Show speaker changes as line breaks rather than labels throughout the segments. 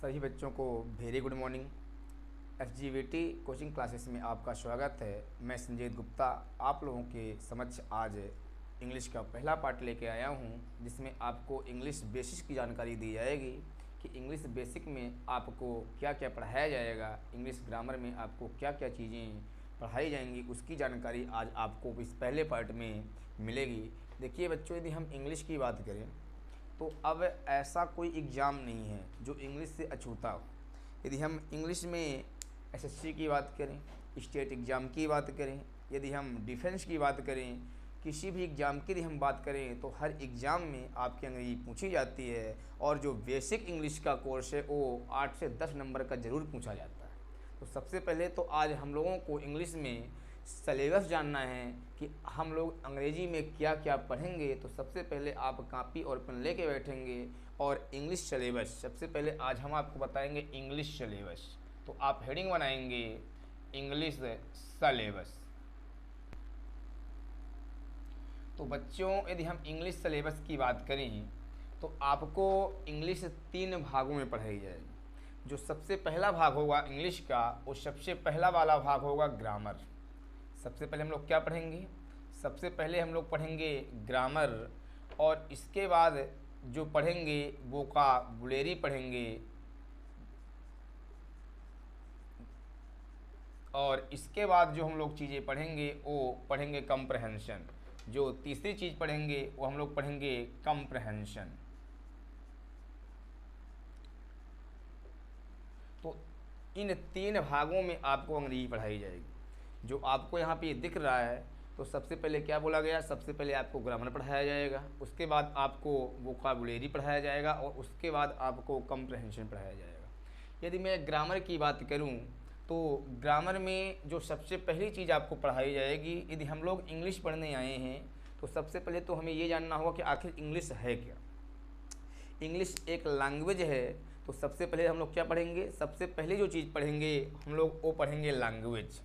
सभी बच्चों को very good morning. SGVT coaching classes में आपका स्वागत है। मैं संजीत गुप्ता आप लोगों के समक्ष आज इंग्लिश का पहला पार्ट लेके आया हूं, जिसमें आपको इंग्लिश बेसिक्स की जानकारी दी जाएगी कि इंग्लिश बेसिक में आपको क्या क्या पढ़ाया जाएगा, इंग्लिश ग्रामर में आपको क्या क्या चीज़ें पढ़ाई जाएंगी, उसकी जानकारी आज आपको इस पहले पार्ट में मिलेगी। देखिए बच्चों, यदि हम इंग्लिश की बात करें तो अब ऐसा कोई एग्ज़ाम नहीं है जो इंग्लिश से अछूता हो। यदि हम इंग्लिश में एसएससी की बात करें, स्टेट एग्ज़ाम की बात करें, यदि हम डिफेंस की बात करें, किसी भी एग्ज़ाम की यदि हम बात करें, तो हर एग्ज़ाम में आपकी अंग्रेजी पूछी जाती है और जो बेसिक इंग्लिश का कोर्स है वो 8 से 10 नंबर का ज़रूर पूछा जाता है। तो सबसे पहले तो आज हम लोगों को इंग्लिश में सलेबस जानना है कि हम लोग अंग्रेजी में क्या क्या पढ़ेंगे। तो सबसे पहले आप कापी और पेन लेके बैठेंगे और इंग्लिश सलेबस सबसे पहले आज हम आपको बताएंगे इंग्लिश सलेबस। तो आप हेडिंग बनाएंगे इंग्लिश सलेबस। तो बच्चों, यदि हम इंग्लिश सलेबस की बात करें तो आपको इंग्लिश 3 भागों में पढ़ाई जाएगी। जो सबसे पहला भाग होगा इंग्लिश का, वो सबसे पहला वाला भाग होगा ग्रामर। सबसे पहले हम लोग क्या पढ़ेंगे? सबसे पहले हम लोग पढ़ेंगे ग्रामर, और इसके बाद जो पढ़ेंगे वोकाबुलरी पढ़ेंगे, और इसके बाद जो हम लोग चीज़ें पढ़ेंगे वो पढ़ेंगे कंप्रहेंशन। जो तीसरी चीज़ पढ़ेंगे वो हम लोग पढ़ेंगे कंप्रहेंशन। तो इन 3 भागों में आपको अंग्रेजी पढ़ाई जाएगी। जो आपको यहाँ पे दिख रहा है, तो सबसे पहले क्या बोला गया? सबसे पहले आपको ग्रामर पढ़ाया जाएगा, उसके बाद आपको वोकाबुलरी पढ़ाया जाएगा, और उसके बाद आपको कंप्रहेंशन पढ़ाया जाएगा। यदि मैं ग्रामर की बात करूँ तो ग्रामर में जो सबसे पहली चीज़ आपको पढ़ाई जाएगी, यदि हम लोग इंग्लिश पढ़ने आए हैं तो सबसे पहले तो हमें ये जानना होगा कि आखिर इंग्लिश है क्या। इंग्लिश एक लैंग्वेज है। तो सबसे पहले हम लोग क्या पढ़ेंगे? सबसे पहले जो चीज़ पढ़ेंगे हम लोग वो पढ़ेंगे लैंग्वेज।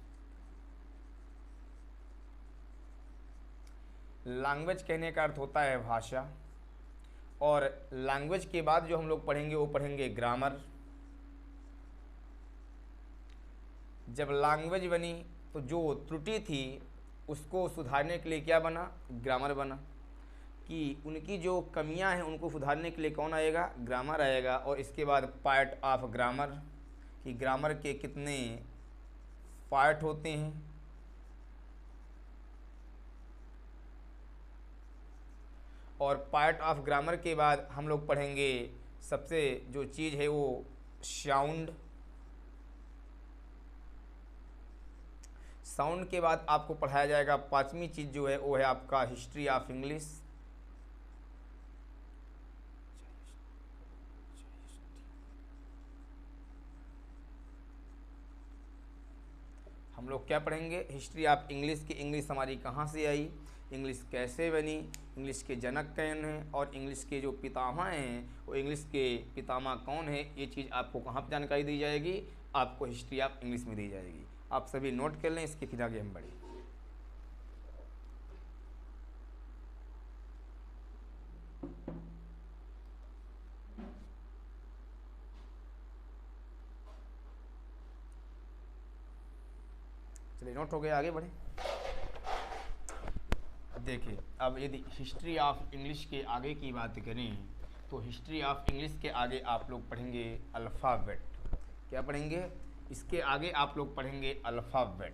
लैंग्वेज कहने का अर्थ होता है भाषा, और लैंग्वेज के बाद जो हम लोग पढ़ेंगे वो पढ़ेंगे ग्रामर। जब लैंग्वेज बनी तो जो त्रुटि थी उसको सुधारने के लिए क्या बना? ग्रामर बना। कि उनकी जो कमियां हैं उनको सुधारने के लिए कौन आएगा? ग्रामर आएगा। और इसके बाद पार्ट ऑफ ग्रामर, कि ग्रामर के कितने पार्ट होते हैं, और पार्ट ऑफ ग्रामर के बाद हम लोग पढ़ेंगे सबसे जो चीज़ है वो साउंड। साउंड के बाद आपको पढ़ाया जाएगा 5वीं चीज़ जो है वो है आपका हिस्ट्री ऑफ इंग्लिश। हम लोग क्या पढ़ेंगे? History of English. की इंग्लिश हमारी कहाँ से आई, इंग्लिश कैसे बनी, इंग्लिश के जनक कौन हैं, और इंग्लिश के जो पितामह हैं वो इंग्लिश के पितामह कौन है, ये चीज़ आपको कहाँ पर जानकारी दी जाएगी? आपको हिस्ट्री ऑफ इंग्लिश में दी जाएगी। आप सभी नोट कर लें, इसके फिर आगे हम बढ़ें। चलिए नोट हो गया, आगे बढ़ें। देखिए, अब यदि हिस्ट्री ऑफ इंग्लिश के आगे की बात करें तो हिस्ट्री ऑफ इंग्लिश के आगे आप लोग पढ़ेंगे अल्फ़ाबेट। क्या पढ़ेंगे? इसके आगे आप लोग पढ़ेंगे अल्फ़ाबेट।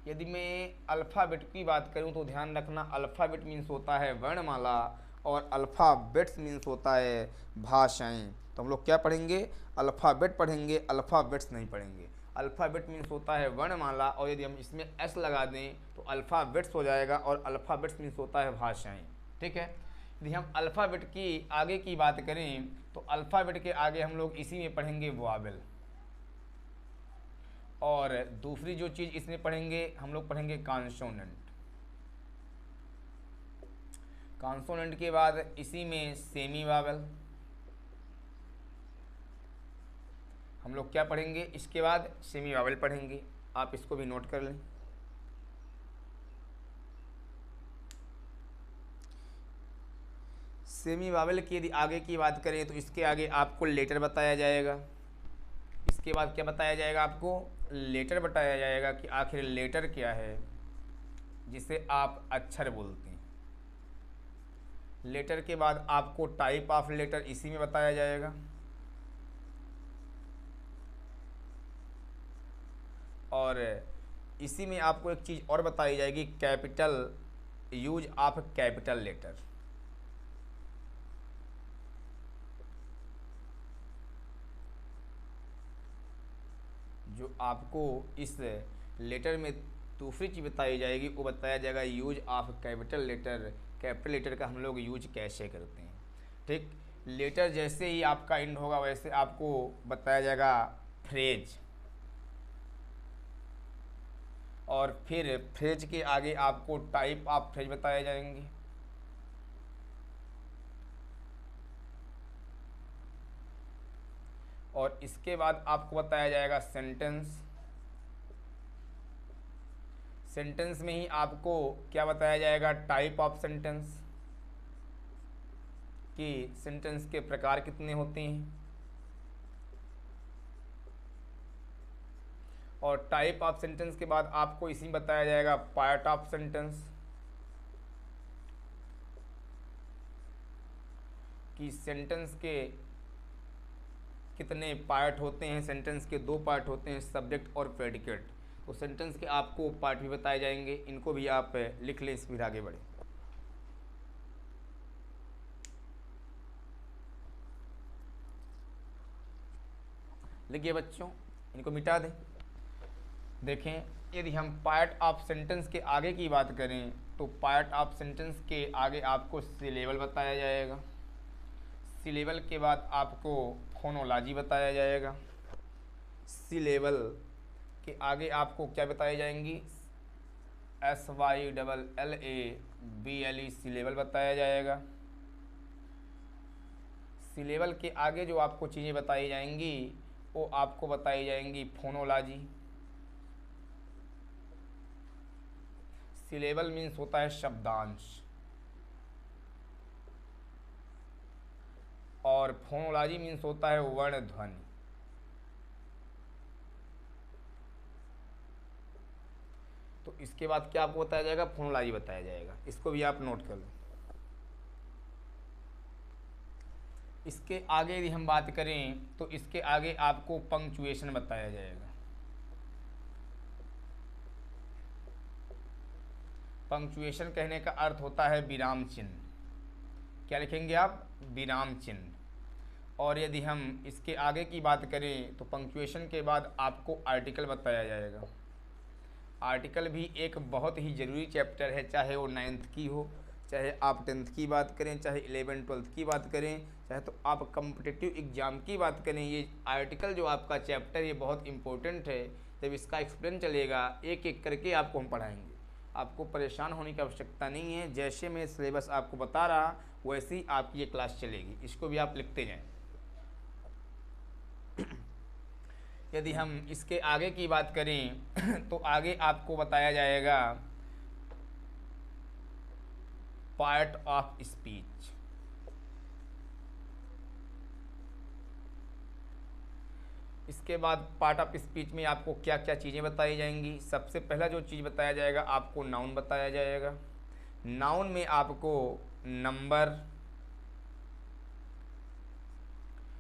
यदि मैं अल्फ़ाबेट की बात करूं तो ध्यान रखना, अल्फ़ाबेट मीन्स होता है वर्णमाला, और अल्फ़ाबेट्स मीन्स होता है भाषाएं। तो हम लोग क्या पढ़ेंगे? अल्फ़ाबेट पढ़ेंगे, अल्फ़ाबेट्स नहीं पढ़ेंगे। अल्फ़ाबेट मीन्स होता है वर्णमाला, और यदि हम इसमें एस लगा दें तो अल्फ़ाबेट्स हो जाएगा, और अल्फ़ाबेट्स मीन्स होता है भाषाएं। ठीक है। यदि हम अल्फ़ाबेट की आगे की बात करें तो अल्फ़ाबेट के आगे हम लोग इसी में पढ़ेंगे वोवेल। और दूसरी जो चीज़ इसमें पढ़ेंगे हम लोग पढ़ेंगे कॉन्सोनेंट। कॉन्सोनेंट के बाद इसी में सेमी वावेल। हम लोग क्या पढ़ेंगे? इसके बाद सेमी वावेल पढ़ेंगे। आप इसको भी नोट कर लें। सेमी वावेल की यदि आगे की बात करें तो इसके आगे आपको लेटर बताया जाएगा। इसके बाद क्या बताया जाएगा? आपको लेटर बताया जाएगा कि आखिर लेटर क्या है जिसे आप अक्षर बोलते हैं। लेटर के बाद आपको टाइप ऑफ लेटर इसी में बताया जाएगा। और इसी में आपको एक चीज़ और बताई जाएगी, capital, use of capital letter. जो आपको इस लेटर में दूसरी चीज़ बताई जाएगी वो बताया जाएगा use of capital letter. Capital letter का हम लोग यूज कैसे करते हैं। ठीक, लेटर जैसे ही आपका एंड होगा वैसे आपको बताया जाएगा फ्रेज, और फिर फ्रेज के आगे आपको टाइप ऑफ फ्रेज बताए जाएंगे। और इसके बाद आपको बताया जाएगा सेंटेंस। सेंटेंस में ही आपको क्या बताया जाएगा? टाइप ऑफ सेंटेंस, कि सेंटेंस के प्रकार कितने होते हैं। और टाइप ऑफ सेंटेंस के बाद आपको इसी में बताया जाएगा पार्ट ऑफ सेंटेंस, कि सेंटेंस के कितने पार्ट होते हैं। सेंटेंस के दो पार्ट होते हैं, सब्जेक्ट और प्रेडिकेट। तो सेंटेंस के आपको पार्ट भी बताए जाएंगे, इनको भी आप लिख लें, इस फिर आगे बढ़े। लिखिए बच्चों, इनको मिटा दें। देखें, यदि हम पार्ट ऑफ सेंटेंस के आगे की बात करें तो पार्ट ऑफ सेंटेंस के आगे आपको सिलेबल बताया जाएगा। सिलेबल के बाद आपको फोनोलॉजी बताया जाएगा। सिलेबल के आगे आपको क्या बताई जाएंगी? SYLLABLE सिलेबल बताया जाएगा। सिलेबल के आगे जो आपको चीज़ें बताई जाएंगी वो आपको बताई जाएंगी फोनोलॉजी। सिलेबल मीन्स होता है शब्दांश, और फोनोलॉजी मीन्स होता है वर्ण ध्वनि। तो इसके बाद क्या आपको बताया जाएगा? फोनोलॉजी बताया जाएगा। इसको भी आप नोट कर लो। इसके आगे यदि हम बात करें तो इसके आगे आपको पंक्चुएशन बताया जाएगा। पंक्चुएशन कहने का अर्थ होता है विराम चिन्ह। क्या लिखेंगे आप? विराम चिन्ह। और यदि हम इसके आगे की बात करें तो पंक्चुएशन के बाद आपको आर्टिकल बताया जाएगा। आर्टिकल भी एक बहुत ही ज़रूरी चैप्टर है, चाहे वो 9th की हो, चाहे आप 10th की बात करें, चाहे 11th 12th की बात करें, चाहे तो आप कम्पिटिटिव एग्ज़ाम की बात करें। ये आर्टिकल जो आपका चैप्टर ये बहुत इम्पोर्टेंट है। जब इसका एक्सप्लेन चलेगा एक एक करके आपको हम पढ़ाएंगे। आपको परेशान होने की आवश्यकता नहीं है। जैसे मैं सिलेबस आपको बता रहा वैसे ही आपकी ये क्लास चलेगी। इसको भी आप लिखते जाएं। यदि हम इसके आगे की बात करें तो आगे आपको बताया जाएगा पार्ट ऑफ स्पीच। इसके बाद पार्ट ऑफ स्पीच में आपको क्या क्या चीज़ें बताई जाएंगी। सबसे पहला जो चीज़ बताया जाएगा आपको नाउन बताया जाएगा। नाउन में आपको नंबर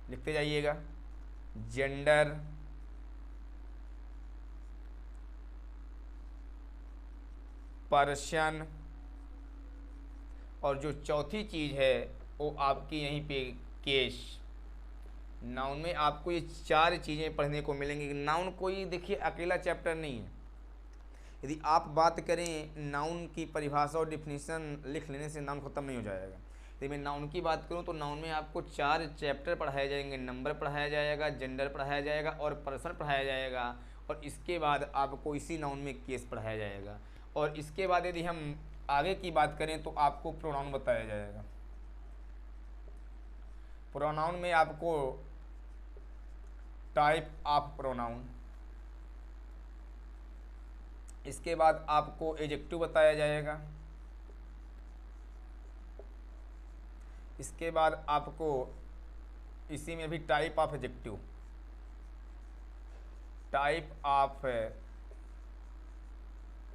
लिखते जाइएगा, जेंडर, पर्सन, और जो चौथी चीज़ है वो आपकी यहीं पे केस। नाउन में आपको ये चार चीज़ें पढ़ने को मिलेंगी। नाउन कोई देखिए अकेला चैप्टर नहीं है। यदि आप बात करें नाउन की परिभाषा और डिफिनीशन लिख लेने से नाउन खत्म नहीं हो जाएगा। यदि मैं नाउन की बात करूं तो नाउन में आपको 4 चैप्टर पढ़ाए जाएंगे। नंबर पढ़ाया जाएगा, जेंडर पढ़ाया जाएगा और पर्सन पढ़ाया जाएगा। और इसके बाद आपको इसी नाउन में केस पढ़ाया जाएगा। और इसके बाद यदि हम आगे की बात करें तो आपको प्रोनाउन बताया जाएगा। प्रोनाउन में आपको टाइप ऑफ प्रोनाउन, इसके बाद आपको एडजेक्टिव बताया जाएगा, इसके बाद आपको इसी में भी type of adjective, type of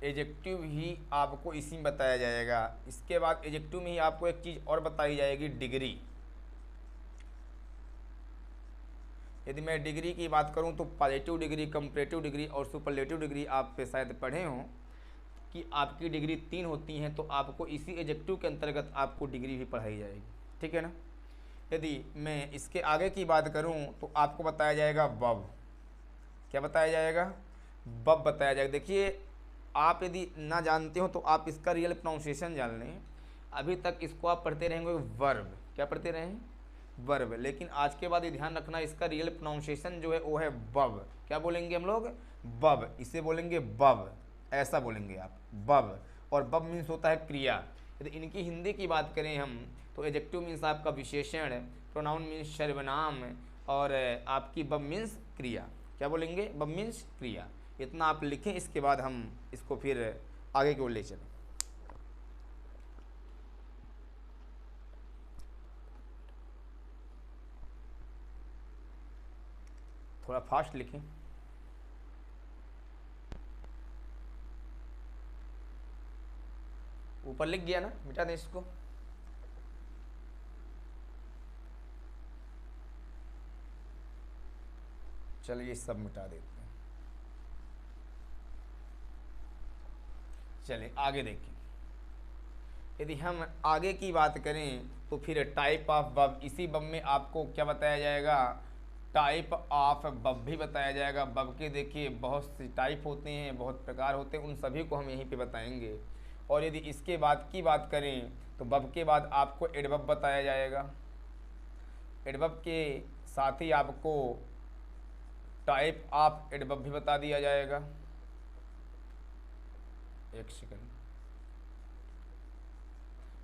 adjective ही आपको इसी में बताया जाएगा। इसके बाद एडजेक्टिव में ही आपको एक चीज़ और बताई जाएगी, डिग्री। यदि मैं डिग्री की बात करूं तो पॉजिटिव डिग्री, कंपैरेटिव डिग्री और सुपरलेटिव डिग्री आप पे शायद पढ़े हों कि आपकी डिग्री 3 होती हैं, तो आपको इसी एडजेक्टिव के अंतर्गत आपको डिग्री भी पढ़ाई जाएगी, ठीक है ना। यदि मैं इसके आगे की बात करूं तो आपको बताया जाएगा वर्ब। क्या बताया जाएगा? वर्ब बताया जाएगा। देखिए, आप यदि ना जानते हो तो आप इसका रियल प्रोनाउंसिएशन जान लें। अभी तक इसको आप पढ़ते रहेंगे वर्ब। क्या पढ़ते रहें? वर्ब। लेकिन आज के बाद ये ध्यान रखना, इसका रियल प्रोनाउंसिएशन जो है वो है बब। क्या बोलेंगे हम लोग? बब। इसे बोलेंगे बब, ऐसा बोलेंगे आप, बब। और बब मीन्स होता है क्रिया। यदि इनकी हिंदी की बात करें हम तो एडजेक्टिव मीन्स आपका विशेषण, प्रोनाउन मीन्स सर्वनाम, और आपकी बब मीन्स क्रिया। क्या बोलेंगे? बब मीन्स क्रिया। इतना आप लिखें, इसके बाद हम इसको फिर आगे की ओर ले चलें। थोड़ा फास्ट लिखें। ऊपर लिख गया ना, मिटा दें इसको। चलिए सब मिटा देते हैं। चलिए आगे देखें। यदि हम आगे की बात करें तो फिर टाइप ऑफ वर्ब, इसी वर्ब में आपको क्या बताया जाएगा? टाइप ऑफ वर्ब भी बताया जाएगा। वर्ब के देखिए बहुत सी टाइप होते हैं, बहुत प्रकार होते हैं, उन सभी को हम यहीं पे बताएंगे। और यदि इसके बाद की बात करें तो वर्ब के बाद आपको एडवर्ब बताया जाएगा। एडवर्ब के साथ ही आपको टाइप ऑफ एडवर्ब भी बता दिया जाएगा। एक सेकंड,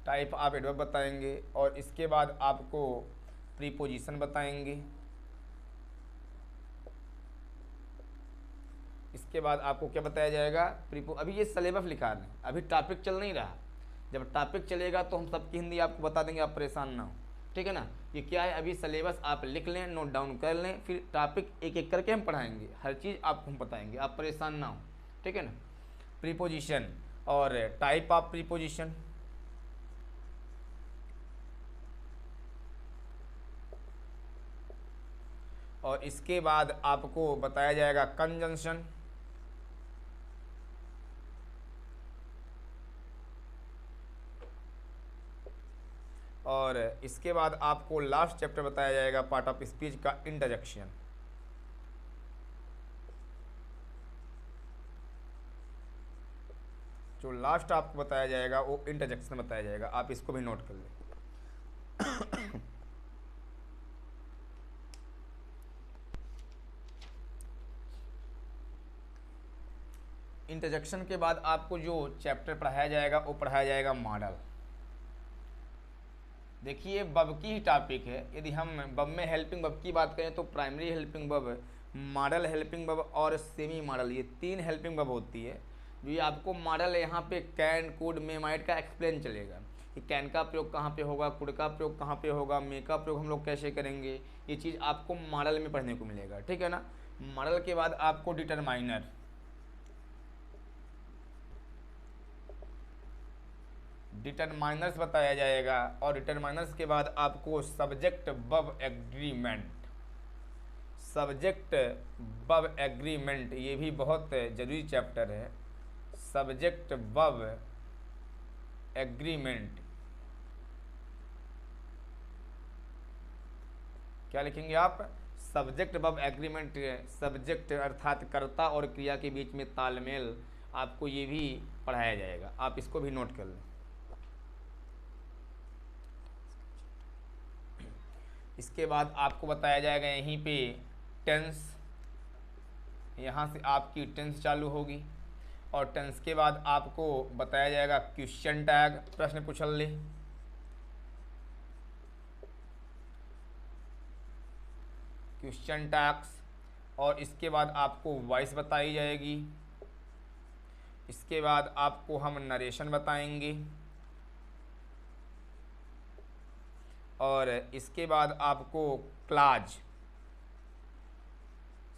टाइप ऑफ एडवर्ब बताएंगे और इसके बाद आपको प्रीपोजिशन बताएंगे। इसके बाद आपको क्या बताया जाएगा? अभी ये सिलेबस लिखा है, अभी टॉपिक चल नहीं रहा। जब टॉपिक चलेगा तो हम सबकी हिंदी आपको बता देंगे, आप परेशान ना हो, ठीक है ना। ये क्या है, अभी सिलेबस आप लिख लें, नोट डाउन कर लें, फिर टॉपिक एक एक करके हम पढ़ाएंगे, हर चीज़ आपको हम बताएंगे, आप परेशान ना हो, ठीक है ना। प्रीपोजिशन और टाइप ऑफ प्रीपोजिशन, और इसके बाद आपको बताया जाएगा कंजंक्शन, और इसके बाद आपको लास्ट चैप्टर बताया जाएगा पार्ट ऑफ स्पीच का इंटरजेक्शन। जो लास्ट आपको बताया जाएगा वो इंटरजेक्शन बताया जाएगा, आप इसको भी नोट कर लें। इंटरजेक्शन के बाद आपको जो चैप्टर पढ़ाया जाएगा वो पढ़ाया जाएगा मॉडल। देखिए वर्ब की ही टॉपिक है। यदि हम वर्ब में हेल्पिंग वर्ब की बात करें तो primary helping verb, model helping verb और सेमी मॉडल, ये 3 हेल्पिंग वर्ब होती है। जो ये आपको मॉडल है, यहाँ पे कैन, कुड, मे, माइट का एक्सप्लेन चलेगा कि कैन का प्रयोग कहाँ पे होगा, कुड का प्रयोग कहाँ पे होगा, मे का प्रयोग हम लोग कैसे करेंगे, ये चीज़ आपको मॉडल में पढ़ने को मिलेगा, ठीक है ना। मॉडल के बाद आपको डिटरमाइनर, डिटरमाइनर्स बताया जाएगा, और डिटरमाइनर्स के बाद आपको subject verb agreement, subject verb agreement, ये भी बहुत जरूरी चैप्टर है। सब्जेक्ट वर्ब एग्रीमेंट, क्या लिखेंगे आप? सब्जेक्ट वर्ब एग्रीमेंट, सब्जेक्ट अर्थात कर्ता और क्रिया के बीच में तालमेल, आपको ये भी पढ़ाया जाएगा, आप इसको भी नोट कर लें। इसके बाद आपको बताया जाएगा यहीं पे टेंस, यहाँ से आपकी टेंस चालू होगी, और टेंस के बाद आपको बताया जाएगा क्वेश्चन टैग, प्रश्न पूछल ले, क्वेश्चन टैग्स, और इसके बाद आपको वॉइस बताई जाएगी। इसके बाद आपको हम नरेशन बताएंगे, और इसके बाद आपको क्लाज,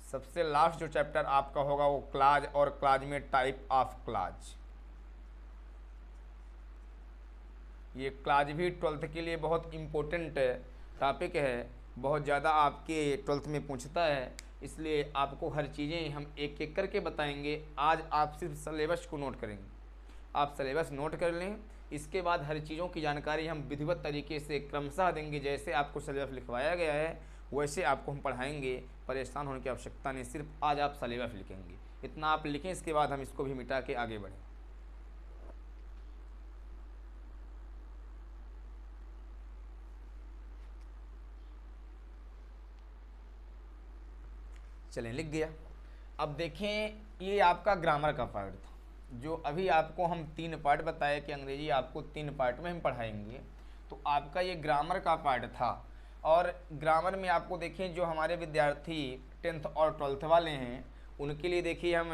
सबसे लास्ट जो चैप्टर आपका होगा वो क्लाज, और क्लाज में टाइप ऑफ क्लाज। ये क्लाज भी 12th के लिए बहुत इम्पोर्टेंट टॉपिक है, बहुत ज़्यादा आपके 12th में पूछता है, इसलिए आपको हर चीज़ें हम एक एक करके बताएंगे। आज आप सिर्फ सिलेबस को नोट करेंगे, आप सिलेबस नोट कर लें, इसके बाद हर चीज़ों की जानकारी हम विधिवत तरीके से क्रमशः देंगे। जैसे आपको सिलेबस लिखवाया गया है वैसे आपको हम पढ़ाएंगे, परेशान होने की आवश्यकता नहीं, सिर्फ आज आप सिलेबस लिखेंगे, इतना आप लिखें, इसके बाद हम इसको भी मिटा के आगे बढ़ें। चलें, लिख गया। अब देखें, ये आपका ग्रामर का पार्ट था, जो अभी आपको हम 3 पार्ट बताए कि अंग्रेजी आपको 3 पार्ट में हम पढ़ाएंगे, तो आपका ये ग्रामर का पार्ट था। और ग्रामर में आपको देखें, जो हमारे विद्यार्थी 10th और 12th वाले हैं उनके लिए देखिए हम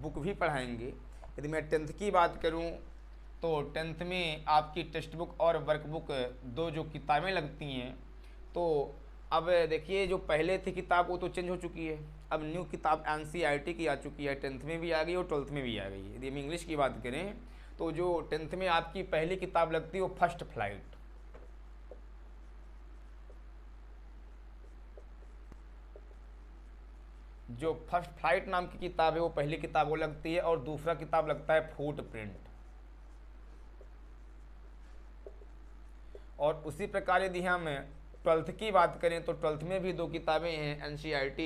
बुक भी पढ़ाएंगे। यदि मैं 10th की बात करूं तो 10th में आपकी टेक्स्ट बुक और वर्कबुक 2 जो किताबें लगती हैं, तो अब देखिए जो पहले थी किताब वो तो चेंज हो चुकी है, अब न्यू किताब NCERT की आ चुकी है, 10th में भी आ गई और 12th में भी आ गई है। यदि हम इंग्लिश की बात करें तो जो 10th में आपकी पहली किताब लगती है वो फर्स्ट फ्लाइट, जो फर्स्ट फ्लाइट नाम की किताब है वो पहली किताब वो लगती है, और दूसरा किताब लगता है फुटप्रिंट। और उसी प्रकार यदि हम 12th की बात करें तो 12th में भी 2 किताबें हैं NCERT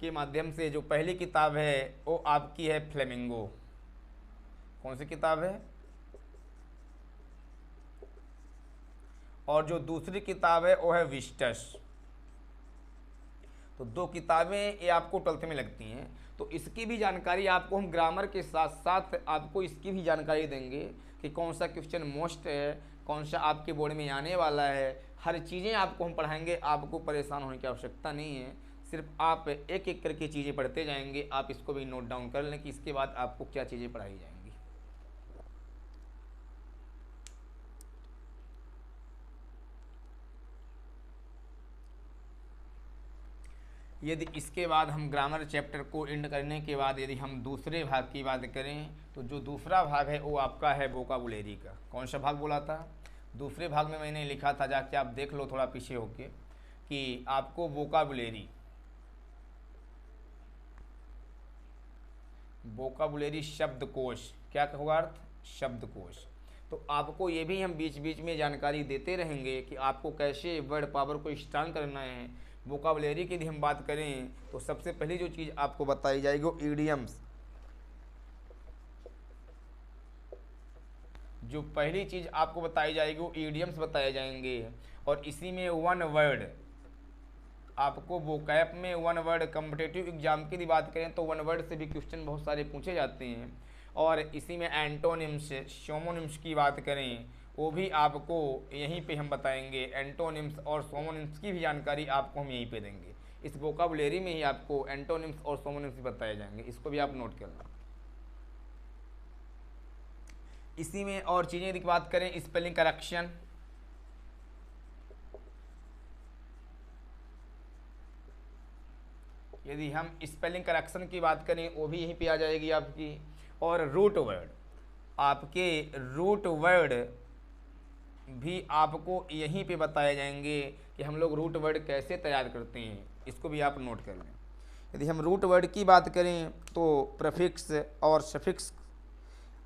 के माध्यम से। जो पहली किताब है वो आपकी है फ्लेमिंगो। कौन सी किताब है? और जो दूसरी किताब है वो है विस्टस। तो 2 किताबें ये आपको 12th में लगती हैं, तो इसकी भी जानकारी आपको हम ग्रामर के साथ साथ आपको इसकी भी जानकारी देंगे कि कौन सा क्वेश्चन मोस्ट है, कौन सा आपके बोर्ड में आने वाला है, हर चीज़ें आपको हम पढ़ाएंगे। आपको परेशान होने की आवश्यकता नहीं है, सिर्फ आप एक एक करके चीज़ें पढ़ते जाएंगे। आप इसको भी नोट डाउन कर लें कि इसके बाद आपको क्या चीज़ें पढ़ाई जाएंगी। यदि इसके बाद हम ग्रामर चैप्टर को एंड करने के बाद यदि हम दूसरे भाग की बात करें तो जो दूसरा भाग है वो आपका है वोकाबुलरी का। कौन सा भाग बोला था? दूसरे भाग में मैंने लिखा था, जाके आप देख लो थोड़ा पीछे होके, कि आपको वोकाबुलरी शब्दकोश, क्या होगा अर्थ? शब्दकोश। तो आपको ये भी हम बीच बीच में जानकारी देते रहेंगे कि आपको कैसे वर्ड पावर को स्ट्रांग करना है। वोकाबुलरी की यदि हम बात करें तो सबसे पहली जो चीज़ आपको बताई जाएगी वो ईडियम्स। जो पहली चीज़ आपको बताई जाएगी वो ईडियम्स बताए जाएंगे, और इसी में 1 वर्ड आपको वोकैब में 1 वर्ड, कॉम्पिटिटिव एग्जाम की बात करें तो 1 वर्ड से भी क्वेश्चन बहुत सारे पूछे जाते हैं। और इसी में एंटोनिम्स, सोमोनिम्स की बात करें वो भी आपको यहीं पे हम बताएंगे। एंटोनिम्स और सोमोनिम्स की भी जानकारी आपको हम यहीं पे देंगे। इस वोकाबुलरी में ही आपको एंटोनिम्स और सोमोनिम्स बताए जाएंगे, इसको भी आप नोट कर लें। इसी में और चीज़ें की बात करें, स्पेलिंग करेक्शन, यदि हम स्पेलिंग करेक्शन की बात करें वो भी यहीं पे आ जाएगी आपकी। और रूट वर्ड, आपके रूट वर्ड भी आपको यहीं पे बताए जाएंगे कि हम लोग रूट वर्ड कैसे तैयार करते हैं, इसको भी आप नोट कर लें। यदि हम रूट वर्ड की बात करें तो प्रीफिक्स और सफिक्स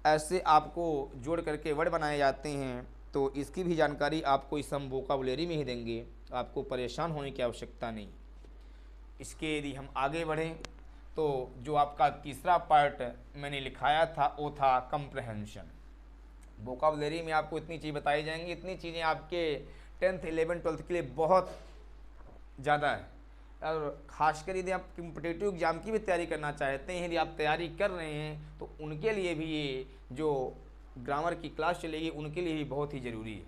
ऐसे आपको जोड़ करके वर्ड बनाए जाते हैं, तो इसकी भी जानकारी आपको इस हम वोकाबुलरी में ही देंगे, आपको परेशान होने की आवश्यकता नहीं। इसके यदि हम आगे बढ़ें तो जो आपका तीसरा पार्ट मैंने लिखाया था वो था कंप्रहेंशन। वोकाबुलरी में आपको इतनी चीज़ बताई जाएंगी, इतनी चीज़ें आपके 10th 11th 12th के लिए बहुत ज़्यादा है। और ख़ासकर यदि आप कॉम्पिटिटिव एग्जाम की भी तैयारी करना चाहते हैं, यदि आप तैयारी कर रहे हैं तो उनके लिए भी ये जो ग्रामर की क्लास चलेगी उनके लिए भी बहुत ही ज़रूरी है।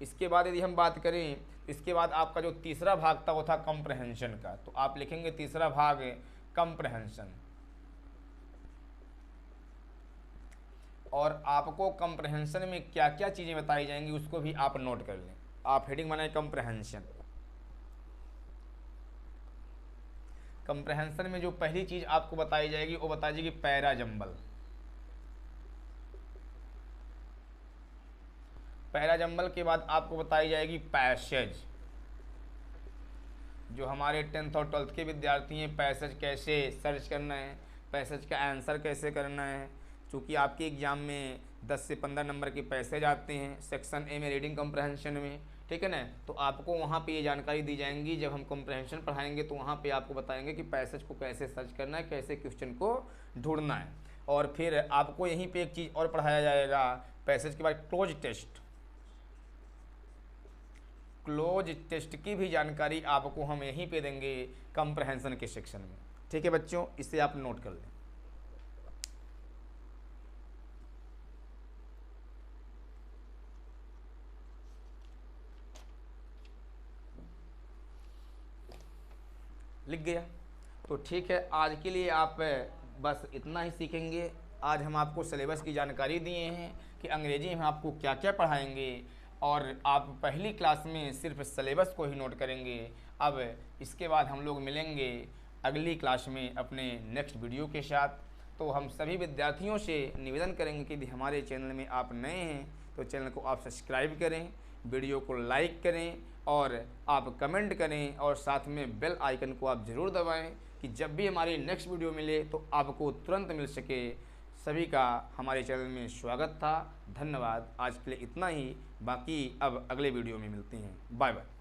इसके बाद यदि हम बात करें, इसके बाद आपका जो तीसरा भाग था वो था कंप्रहेंशन का, तो आप लिखेंगे तीसरा भाग कंप्रहेंशन। और आपको कंप्रहेंशन में क्या क्या चीज़ें बताई जाएंगी उसको भी आप नोट कर लें। आप हेडिंग बनाए कंप्रहेंशन। कंप्रहेंशन में जो पहली चीज आपको बताई जाएगी वो बताई जाएगी पैराजंबल। पैराजंबल के बाद आपको बताई जाएगी पैसेज। जो हमारे 10th और 12th के विद्यार्थी हैं, पैसेज कैसे सर्च करना है, पैसेज का आंसर कैसे करना है। चूँकि आपके एग्ज़ाम में 10 से 15 नंबर के पैसेज आते हैं सेक्शन ए में रीडिंग कंप्रहेंशन में, ठीक है ना। तो आपको वहाँ पे ये जानकारी दी जाएंगी। जब हम कंप्रहेंशन पढ़ाएंगे तो वहाँ पे आपको बताएंगे कि पैसेज को कैसे सर्च करना है, कैसे क्वेश्चन को ढूंढना है। और फिर आपको यहीं पे एक चीज़ और पढ़ाया जाएगा पैसेज के बाद, क्लोज टेस्ट। क्लोज टेस्ट की भी जानकारी आपको हम यहीं पे देंगे कंप्रहेंशन के सेक्शन में, ठीक है बच्चों, इसे आप नोट कर लें। लिख गया तो ठीक है। आज के लिए आप बस इतना ही सीखेंगे। आज हम आपको सिलेबस की जानकारी दिए हैं कि अंग्रेजी में आपको क्या क्या पढ़ाएंगे, और आप पहली क्लास में सिर्फ सिलेबस को ही नोट करेंगे। अब इसके बाद हम लोग मिलेंगे अगली क्लास में अपने नेक्स्ट वीडियो के साथ। तो हम सभी विद्यार्थियों से निवेदन करेंगे कि यदि हमारे चैनल में आप नए हैं तो चैनल को आप सब्सक्राइब करें, वीडियो को लाइक करें और आप कमेंट करें, और साथ में बेल आइकन को आप ज़रूर दबाएं कि जब भी हमारी नेक्स्ट वीडियो मिले तो आपको तुरंत मिल सके। सभी का हमारे चैनल में स्वागत था। धन्यवाद। आज के लिए इतना ही, बाकी अब अगले वीडियो में मिलते हैं। Bye bye.